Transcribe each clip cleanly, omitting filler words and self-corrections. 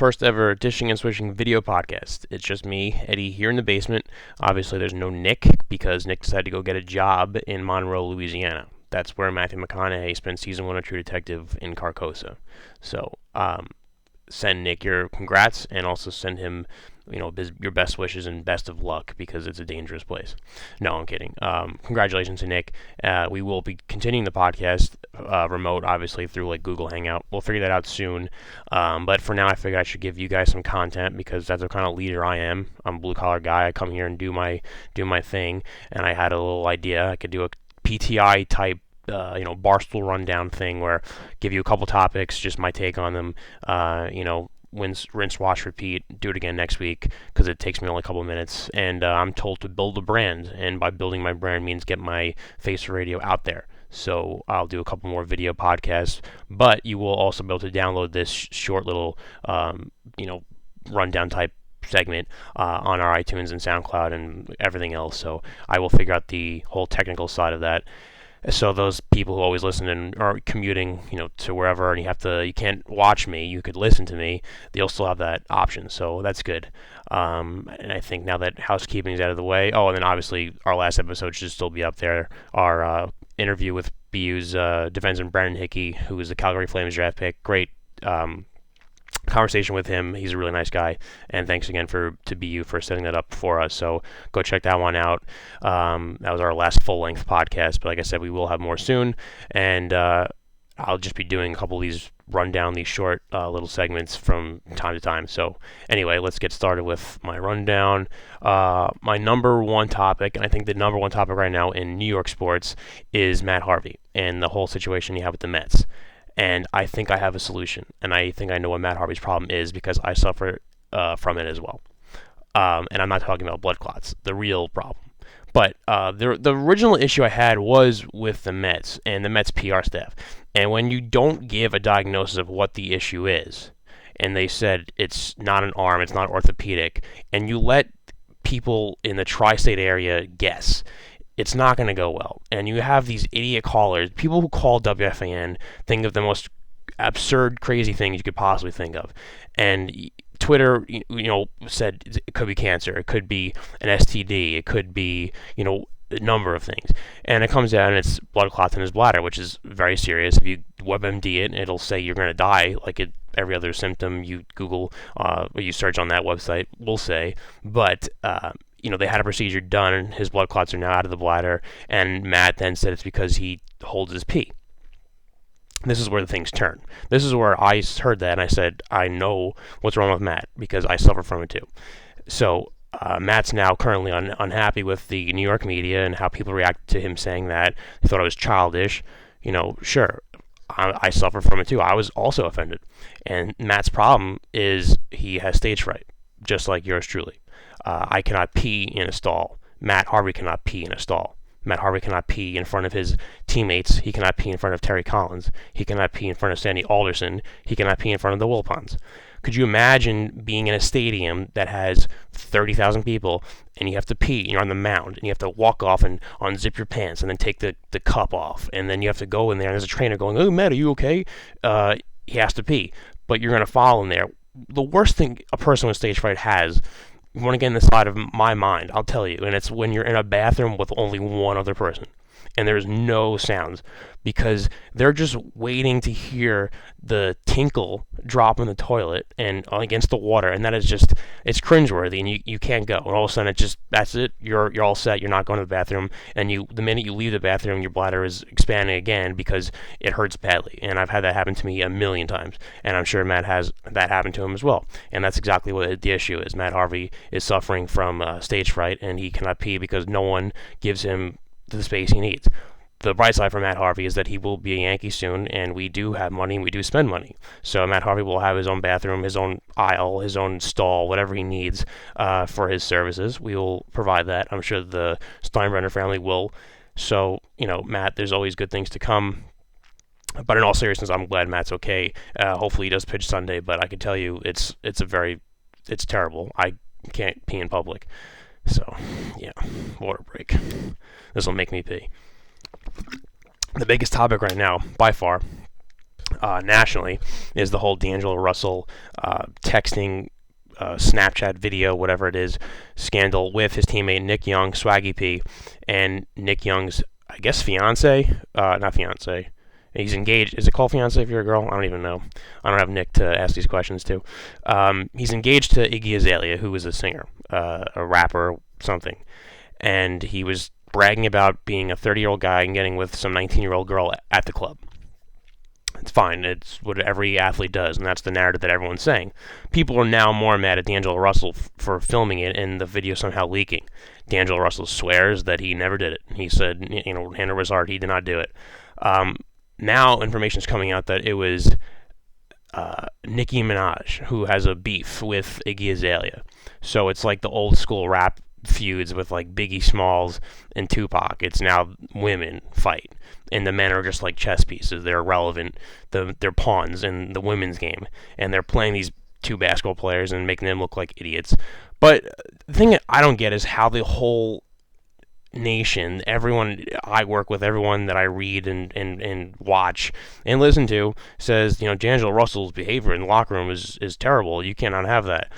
first ever Dishing and Swishing video podcast. It's just me, Eddie, here in the basement. Obviously, there's no Nick because Nick decided to go get a job in Monroe, Louisiana. That's where Matthew McConaughey spent season 1 of True Detective in Carcosa. So, send Nick your congrats and also send him, your best wishes and best of luck because it's a dangerous place. No, I'm kidding. Congratulations to Nick. We will be continuing the podcast remote, obviously, through like Google Hangout. We'll figure that out soon. But for now, I figured I should give you guys some content because that's the kind of leader I am. I'm a blue collar guy. I come here and do my thing. And I had a little idea. I could do a PTI type barstool rundown thing where give you a couple topics, just my take on them, rinse, wash, repeat, do it again next week because it takes me only a couple minutes. And I'm told to build a brand, and by building my brand means get my face radio out there. So I'll do a couple more video podcasts, but you will also be able to download this short little, rundown type segment on our iTunes and SoundCloud and everything else. So I will figure out the whole technical side of that. So those people who always listen and are commuting, to wherever, and you can't watch me, you could listen to me, they'll still have that option. So that's good. And I think now that housekeeping is out of the way, and then obviously our last episode should still be up there. Our interview with BU's defenseman Brandon Hickey, who is the Calgary Flames draft pick. Great conversation with him. He's a really nice guy, and thanks again to BU for setting that up for us. So go check that one out. That was our last full-length podcast, but like I said, we will have more soon, and I'll just be doing a couple of these rundown, these short little segments from time to time. So anyway, let's get started with my rundown. My number one topic, and I think the number one topic right now in New York sports, is Matt Harvey and the whole situation you have with the Mets. And I think I have a solution, and I think I know what Matt Harvey's problem is because I suffer from it as well. And I'm not talking about blood clots, the real problem. But the original issue I had was with the Mets and the Mets PR staff. And when you don't give a diagnosis of what the issue is, and they said it's not an arm, it's not orthopedic, and you let people in the tri-state area guess, it's not going to go well. And you have these idiot callers, people who call WFAN, think of the most absurd, crazy things you could possibly think of. And Twitter, said it could be cancer, it could be an STD, it could be, a number of things. And it comes out and it's blood clots in his bladder, which is very serious. If you WebMD it, it'll say you're going to die, like every other symptom you Google, or you search on that website will say. But, they had a procedure done, and his blood clots are now out of the bladder, and Matt then said it's because he holds his pee. This is where the things turn. This is where I heard that, and I said, I know what's wrong with Matt, because I suffer from it too. So, Matt's now currently unhappy with the New York media and how people reacted to him saying that. They thought I was childish. Sure, I suffer from it too. I was also offended. And Matt's problem is he has stage fright, just like yours truly. I cannot pee in a stall. Matt Harvey cannot pee in a stall. Matt Harvey cannot pee in front of his teammates. He cannot pee in front of Terry Collins. He cannot pee in front of Sandy Alderson. He cannot pee in front of the Wilpons. Could you imagine being in a stadium that has 30,000 people and you have to pee and you're on the mound and you have to walk off and unzip your pants and then take the cup off and then you have to go in there and there's a trainer going, "Oh, Matt, are you okay?" He has to pee, but you're going to follow him there. The worst thing a person with stage fright has, you want to get in the side of my mind, I'll tell you, and it's when you're in a bathroom with only one other person and there's no sounds because they're just waiting to hear the tinkle drop in the toilet and against the water, and that is just, it's cringeworthy, and you can't go, and all of a sudden that's it, you're all set, you're not going to the bathroom, and the minute you leave the bathroom, your bladder is expanding again because it hurts badly, and I've had that happen to me a million times, and I'm sure Matt has that happen to him as well, and that's exactly what the issue is. Matt Harvey is suffering from stage fright, and he cannot pee because no one gives him the space he needs. The bright side for Matt Harvey is that he will be a Yankee soon, and we do have money, and we do spend money. So Matt Harvey will have his own bathroom, his own aisle, his own stall, whatever he needs for his services. We will provide that. I'm sure the Steinbrenner family will. So, Matt, there's always good things to come. But in all seriousness, I'm glad Matt's okay. Hopefully he does pitch Sunday, but I can tell you it's terrible. I can't pee in public. So, yeah, water break. This will make me pee. The biggest topic right now, by far, nationally is the whole D'Angelo Russell texting, Snapchat video, whatever it is, scandal with his teammate Nick Young, Swaggy P, and Nick Young's, I guess, fiance, not fiance. He's engaged. Is it called fiance if you're a girl? I don't even know. I don't have Nick to ask these questions to. He's engaged to Iggy Azalea, who is a singer, a rapper, something, and he was bragging about being a 30-year-old guy and getting with some 19-year-old girl at the club. It's fine. It's what every athlete does, and that's the narrative that everyone's saying. People are now more mad at D'Angelo Russell for filming it and the video somehow leaking. D'Angelo Russell swears that he never did it. He said, hand over his heart, he did not do it. Now information is coming out that it was Nicki Minaj who has a beef with Iggy Azalea. So it's like the old school rap feuds with like Biggie Smalls and Tupac. It's now women fight, and the men are just like chess pieces. They're irrelevant. They're pawns in the women's game, and they're playing these two basketball players and making them look like idiots. But the thing that I don't get is how the whole nation, everyone I work with, everyone that I read and watch and listen to says, D'Angelo Russell's behavior in the locker room is terrible. You cannot have that.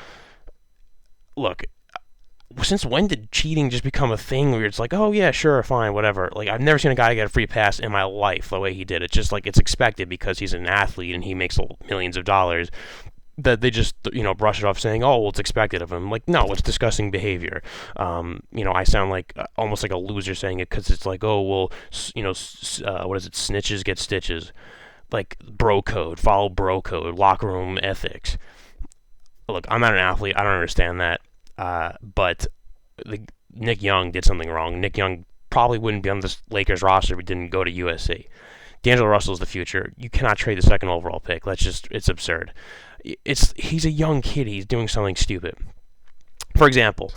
Look, since when did cheating just become a thing where it's like, oh yeah, sure, fine, whatever? Like, I've never seen a guy get a free pass in my life the way he did. It's just like it's expected because he's an athlete and he makes millions of dollars, that they just brush it off saying, oh, well, it's expected of him. Like, no, it's disgusting behavior. I sound like almost like a loser saying it because it's like, oh, well, what is it? Snitches get stitches. Like, bro code, follow bro code, locker room ethics. Look, I'm not an athlete. I don't understand that. But Nick Young did something wrong. Nick Young probably wouldn't be on this Lakers roster if he didn't go to USC. D'Angelo Russell's the future. You cannot trade the second overall pick. It's absurd. He's a young kid. He's doing something stupid. For example,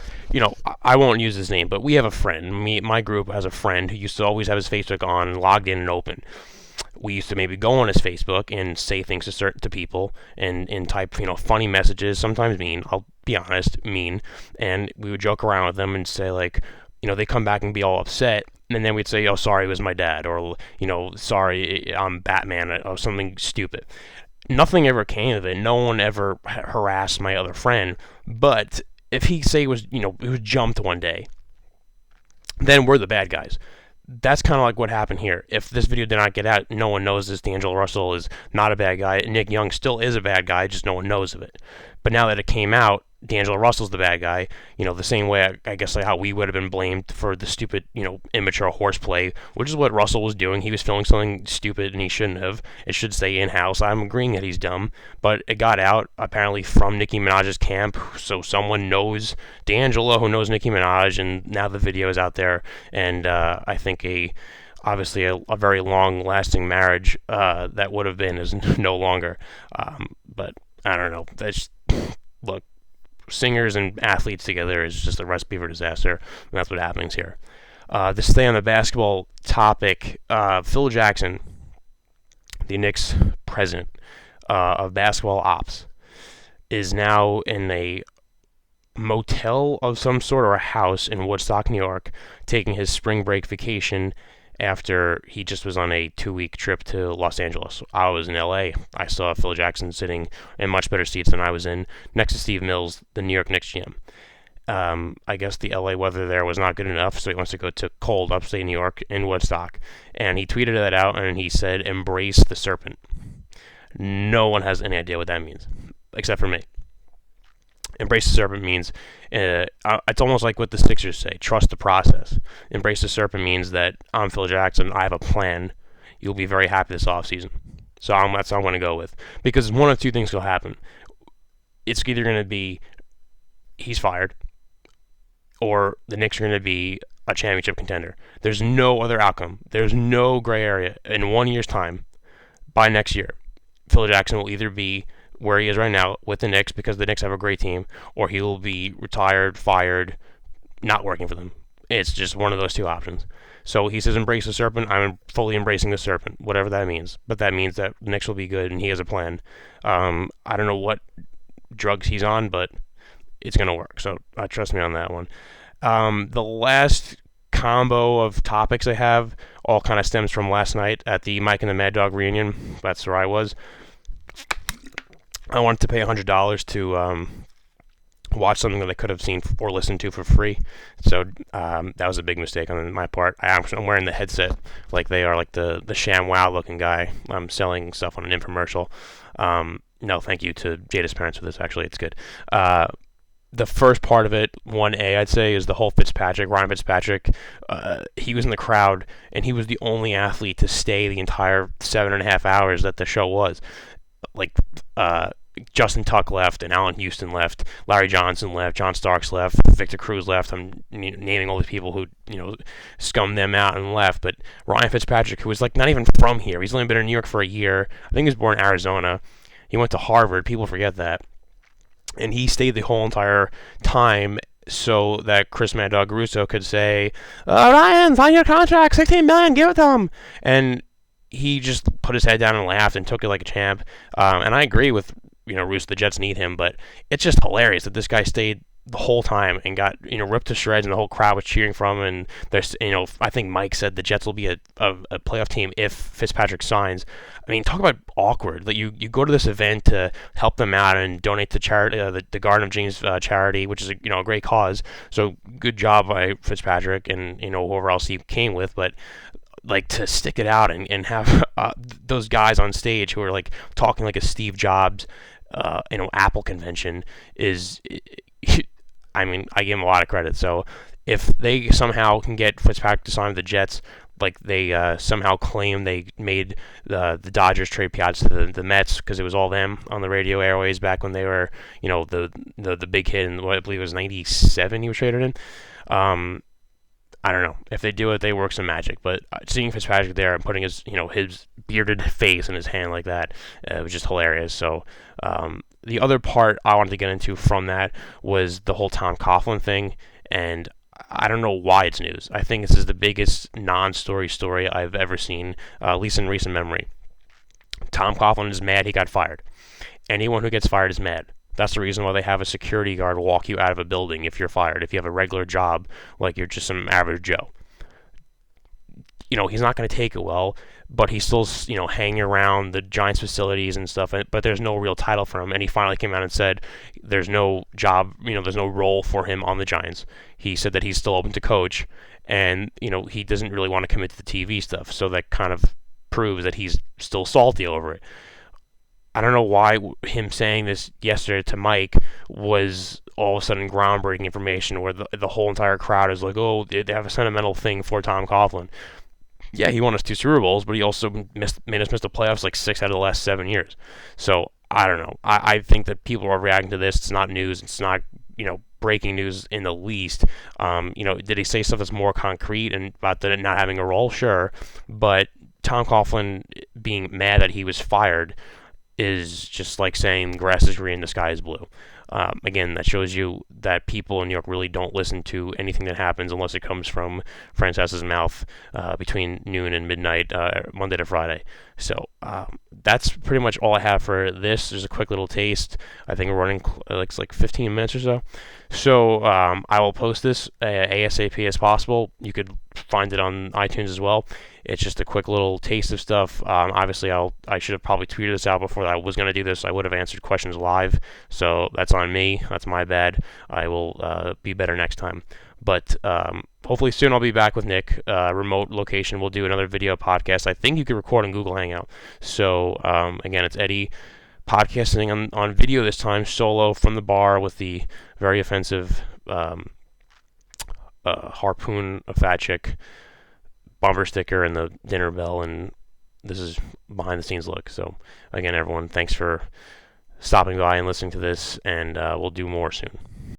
I won't use his name, but we have a friend. My group has a friend who used to always have his Facebook on, logged in and open. We used to maybe go on his Facebook and say things to people and type, funny messages, sometimes mean, I'll be honest, mean, and we would joke around with them and say, like, they come back and be all upset, and then we'd say, oh, sorry, it was my dad, or, sorry, I'm Batman, or something stupid. Nothing ever came of it. No one ever harassed my other friend, but if he say it was jumped one day, then we're the bad guys. That's kind of like what happened here. If this video did not get out, no one knows this. D'Angelo Russell is not a bad guy. Nick Young still is a bad guy, just no one knows of it. But now that it came out, D'Angelo Russell's the bad guy. The same way I guess like how we would have been blamed for the stupid, immature horseplay, which is what Russell was doing. He was filming something stupid and he shouldn't have. It should stay in-house. I'm agreeing that he's dumb, but it got out apparently from Nicki Minaj's camp, so someone knows D'Angelo who knows Nicki Minaj, and now the video is out there, and I think obviously a very long-lasting marriage that would have been is no longer. But I don't know. Look, singers and athletes together is just a recipe for disaster, and that's what happens here. To stay on the basketball topic, Phil Jackson, the Knicks president of basketball ops, is now in a motel of some sort or a house in Woodstock, New York, taking his spring break vacation after he just was on a 2-week trip to Los Angeles. I was in LA. I saw Phil Jackson sitting in much better seats than I was in, next to Steve Mills, the New York Knicks GM. I guess the LA weather there was not good enough, so he wants to go to cold upstate New York in Woodstock. And he tweeted that out, and he said, "Embrace the serpent." No one has any idea what that means, except for me. Embrace the serpent means, it's almost like what the Sixers say, trust the process. Embrace the serpent means that I'm Phil Jackson, I have a plan, you'll be very happy this offseason. So that's what I'm going to go with. Because one of two things will happen. It's either going to be he's fired, or the Knicks are going to be a championship contender. There's no other outcome. There's no gray area. In 1 year's time, by next year, Phil Jackson will either be where he is right now with the Knicks because the Knicks have a great team, or he will be retired, fired, not working for them. It's just one of those two options. So he says embrace the serpent. I'm fully embracing the serpent, whatever that means. But that means that the Knicks will be good and he has a plan. I don't know what drugs he's on, but it's going to work. So trust me on that one. The last combo of topics I have all kind of stems from last night at the Mike and the Mad Dog reunion. That's where I was. I wanted to pay $100 to watch something that I could have seen or listened to for free. So that was a big mistake on my part. I'm wearing the headset like they are, like the ShamWow looking guy. I'm selling stuff on an infomercial. No, thank you to Jada's parents for this. Actually, it's good. The first part of it, 1A, I'd say, is the whole Ryan Fitzpatrick. He was in the crowd, and he was the only athlete to stay the entire 7.5 hours that the show was. Like, Justin Tuck left, and Allen Houston left, Larry Johnson left, John Starks left, Victor Cruz left. I'm naming all these people who, scummed them out and left. But Ryan Fitzpatrick, who was like not even from here, he's only been in New York for a year. I think he was born in Arizona. He went to Harvard. People forget that. And he stayed the whole entire time so that Chris Mad Dog Russo could say, Ryan, sign your contract, $16 million, give it to him. And he just put his head down and laughed and took it like a champ. And I agree with, Russo, the Jets need him, but it's just hilarious that this guy stayed the whole time and got, ripped to shreds, and the whole crowd was cheering from him. And there's, I think Mike said the Jets will be a playoff team if Fitzpatrick signs. I mean, talk about awkward. That you go to this event to help them out and donate to charity, the Garden of Dreams charity, which is a great cause. So good job by Fitzpatrick and whoever else he came with, but like to stick it out and have those guys on stage who are like talking like a Steve Jobs, Apple convention is. I mean, I give him a lot of credit. So if they somehow can get Fitzpatrick to sign with the Jets, like they somehow claim they made the Dodgers trade Piazza to the Mets because it was all them on the radio airways back when they were, the big hit in what I believe it was 97 he was traded in. I don't know. If they do it, they work some magic. But seeing Fitzpatrick there and putting his, his bearded face in his hand like that, it was just hilarious. So the other part I wanted to get into from that was the whole Tom Coughlin thing. And I don't know why it's news. I think this is the biggest non-story story I've ever seen, at least in recent memory. Tom Coughlin is mad he got fired. Anyone who gets fired is mad. That's the reason why they have a security guard walk you out of a building if you're fired, if you have a regular job like you're just some average Joe. He's not going to take it well, but he's still, hanging around the Giants facilities and stuff, but there's no real title for him. And he finally came out and said there's no job, there's no role for him on the Giants. He said that he's still open to coach, and, he doesn't really want to commit to the TV stuff. So that kind of proves that he's still salty over it. I don't know why him saying this yesterday to Mike was all of a sudden groundbreaking information where the whole entire crowd is like, oh, they have a sentimental thing for Tom Coughlin. Yeah, he won us 2 Super Bowls, but he also made us miss the playoffs like 6 out of the last 7 years. So, I don't know. I think that people are reacting to this. It's not news. It's not, breaking news in the least. Did he say stuff that's more concrete and about that not having a role? Sure. But Tom Coughlin being mad that he was fired is just like saying grass is green, the sky is blue. Again, that shows you that people in New York really don't listen to anything that happens unless it comes from Francesa's mouth between noon and midnight, Monday to Friday. So that's pretty much all I have for this. There's a quick little taste. I think we're running like 15 minutes or so. So I will post this ASAP as possible. You could find it on iTunes as well. It's just a quick little taste of stuff. Obviously, I should have probably tweeted this out before I was going to do this. I would have answered questions live. So that's on me. That's my bad. I will be better next time. But hopefully soon I'll be back with Nick. Remote location. We'll do another video podcast. I think you can record on Google Hangout. So again, it's Eddie podcasting on video this time, solo from the bar with the very offensive harpoon a fat chick bumper sticker and the dinner bell, and this is behind the scenes look. So again, everyone, thanks for stopping by and listening to this, and we'll do more soon.